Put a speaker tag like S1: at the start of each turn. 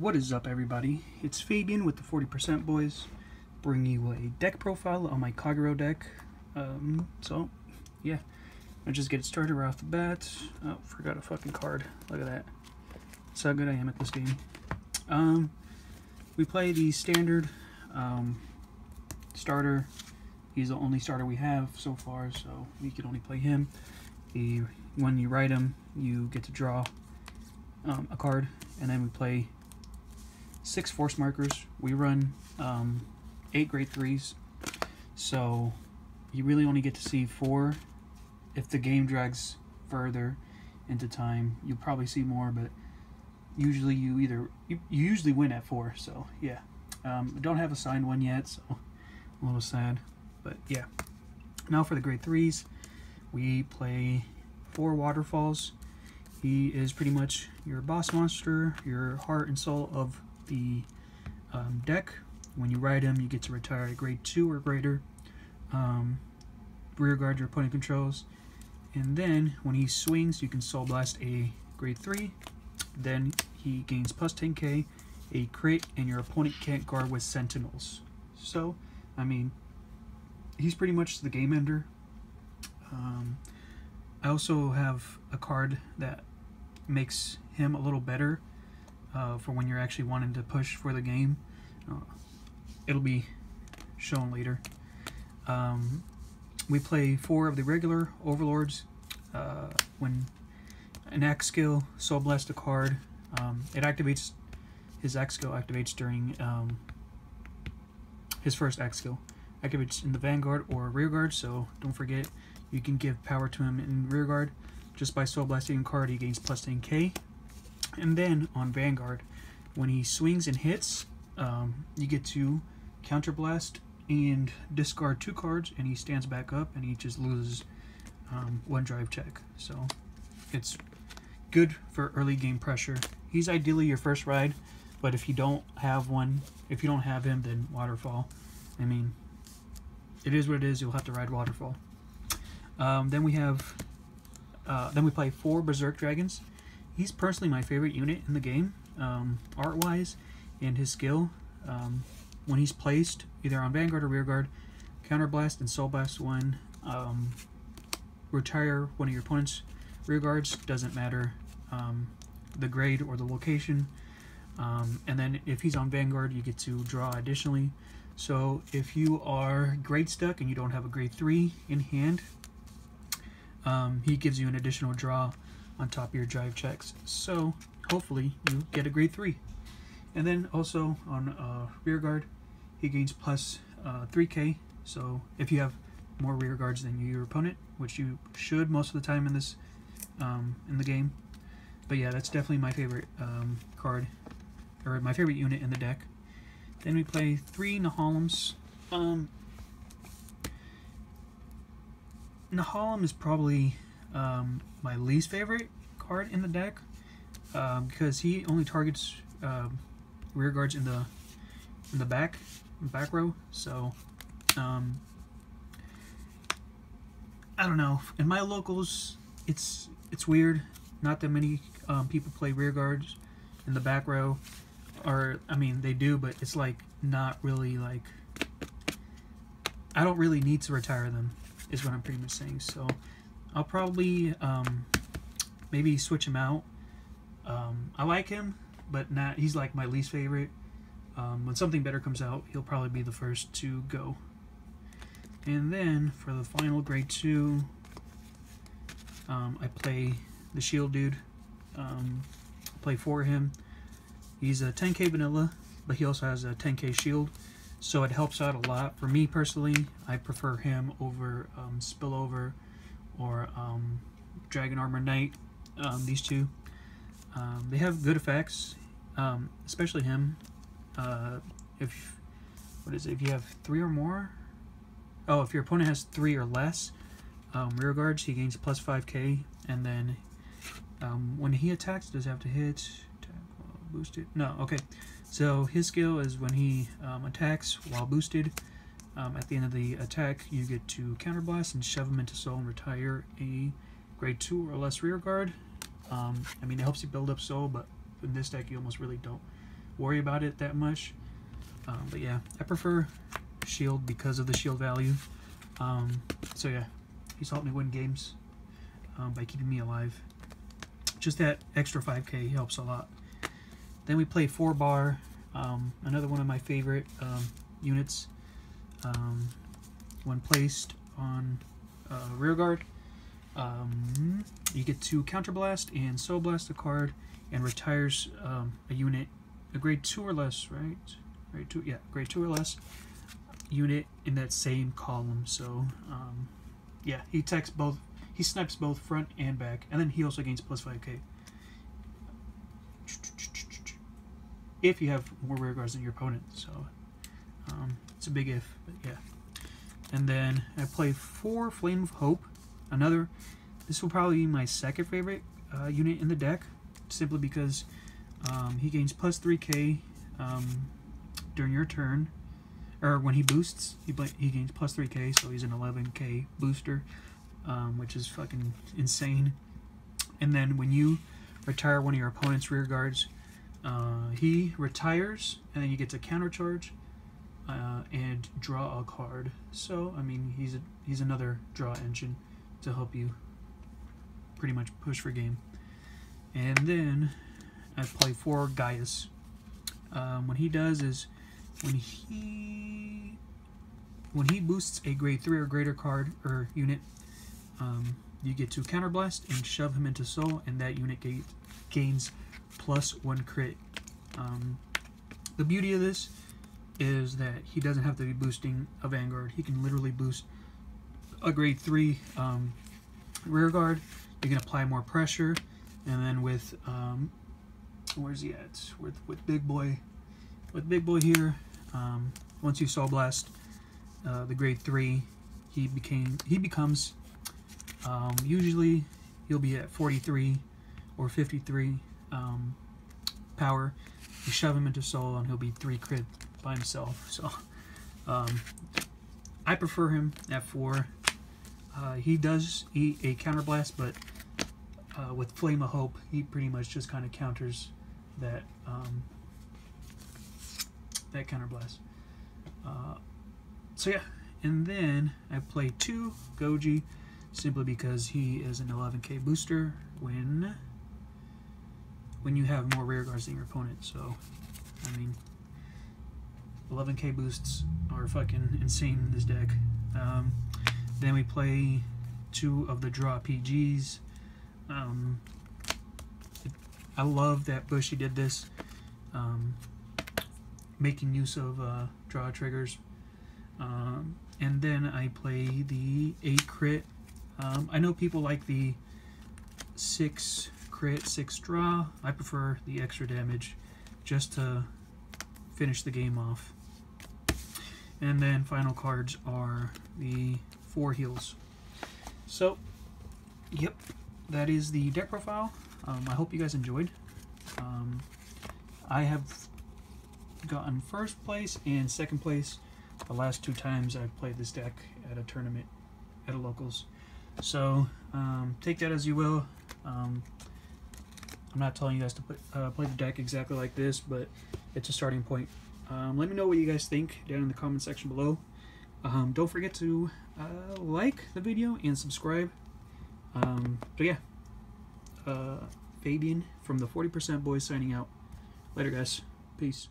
S1: What is up, everybody? It's Fabian with the 40% Boys, bringing you a deck profile on my Kagero deck. So, yeah, I'll just get started right off the bat. Oh, forgot a fucking card. Look at that. That's how good I am at this game. We play the standard starter. He's the only starter we have so far, so we can only play him. When you write him, you get to draw a card, and then we play 6 force markers. We run 8 grade 3s, so you really only get to see 4. If the game drags further into time, you'll probably see more, but usually you usually win at 4. So yeah, I don't have a signed one yet, so I'm a little sad, but yeah. Now for the grade 3s, we play 4 waterfalls. He is pretty much your boss monster, your heart and soul of the deck. When you ride him, you get to retire a grade 2 or greater. Rearguard your opponent controls. And then when he swings, you can Soul Blast a grade 3. Then he gains plus 10k, a crit, and your opponent can't guard with sentinels. So, I mean, he's pretty much the game ender. I also have a card that makes him a little better for when you're actually wanting to push for the game. It'll be shown later. We play 4 of the regular Overlords. When an axe skill Soul Blast a card, it activates. His axe skill activates during his first axe skill. Activates in the Vanguard or Rearguard, so don't forget you can give power to him in Rearguard. Just by Soul Blasting a card, he gains plus 10k. And then on Vanguard, when he swings and hits, you get to Counter Blast and discard 2 cards, and he stands back up and he just loses 1 drive check. So it's good for early game pressure. He's ideally your first ride, but if you don't have one, if you don't have him, then Waterfall. I mean, it is what it is. You'll have to ride Waterfall. Then we play 4 Berserk Dragons. He's personally my favorite unit in the game, art-wise, and his skill. When he's placed, either on Vanguard or Rearguard, Counter Blast and Soul Blast 1. Retire one of your opponent's Rearguards, doesn't matter the grade or the location. And then if he's on Vanguard, you get to draw additionally. So if you are grade stuck and you don't have a grade 3 in hand, he gives you an additional draw on top of your drive checks. So hopefully you get a grade 3. And then also on Rearguard, he gains plus 3k. So if you have more Rearguards than your opponent, which you should most of the time in this in the game. But yeah, that's definitely my favorite card, or my favorite unit in the deck. Then we play 3 Nahalims. Nahalim is probably my least favorite card in the deck because he only targets Rearguards in the back row. So I don't know. In my locals, it's weird. Not that many people play Rearguards in the back row, or I mean they do, but it's like not really like. I don't really need to retire them, is what I'm pretty much saying. So I'll probably maybe switch him out. I like him, but not. He's like my least favorite. When something better comes out, he'll probably be the first to go. And then for the final grade 2, I play the shield dude. Play for him. He's a 10k vanilla, but he also has a 10k shield, so it helps out a lot. For me personally, I prefer him over Spillover or Dragon Armor Knight. These two, they have good effects, especially him. If you have 3 or more. Oh, if your opponent has 3 or less Rearguards, he gains plus 5k, and then when he attacks, does he have to hit? Boosted? No, okay. So his skill is when he attacks while boosted. At the end of the attack, you get to Counter Blast and shove him into Soul and retire a grade 2 or less Rearguard. I mean, it helps you build up Soul, but in this deck, you almost really don't worry about it that much. But yeah, I prefer shield because of the shield value. So yeah, he's helped me win games by keeping me alive. Just that extra 5k helps a lot. Then we play 4-bar, another one of my favorite units. When placed on rearguard, you get to counterblast and soul blast a card and retires a unit, a grade 2 or less, right? Grade 2, yeah, grade 2 or less unit in that same column. So yeah, he attacks both, he snipes both front and back, and then he also gains plus 5k if you have more rear guards than your opponent. So it's a big if, but yeah. And then I play 4 Flame of Hope. This will probably be my second favorite unit in the deck, simply because he gains plus 3k during your turn, or when he boosts, he gains plus 3k, so he's an 11k booster, which is fucking insane. And then when you retire one of your opponent's rear guards, he retires, and then you get to counter charge and draw a card. So I mean, he's another draw engine to help you pretty much push for game. And then I play 4 Gaius. What he does is when he boosts a grade 3 or greater card or unit, you get to counterblast and shove him into soul, and that unit gains plus 1 crit. The beauty of this is that he doesn't have to be boosting a Vanguard. He can literally boost a grade 3 rear guard. You can apply more pressure, and then with where's he at? With Big Boy here, once you soul blast the grade 3, he becomes usually he'll be at 43 or 53 power. You shove him into soul and he'll be 3 crit by himself. So I prefer him at 4. He does eat a counterblast, but with Flame of Hope, he pretty much just kind of counters that that counterblast. So yeah, and then I play 2 Goji, simply because he is an 11k booster when you have more rear guards than your opponent. So I mean, 11k boosts are fucking insane in this deck. Then we play 2 of the draw PGs. I love that Bushy did this, making use of draw triggers. And then I play the 8 crit. I know people like the 6 crit, 6 draw. I prefer the extra damage just to finish the game off. And then final cards are the 4 heals. So, yep, that is the deck profile. I hope you guys enjoyed. I have gotten first place and second place the last 2 times I've played this deck at a tournament at a locals. So take that as you will. I'm not telling you guys to play the deck exactly like this, but it's a starting point. Let me know what you guys think down in the comment section below. Don't forget to like the video and subscribe. But yeah, Fabian from the 40% Boys signing out. Later, guys. Peace.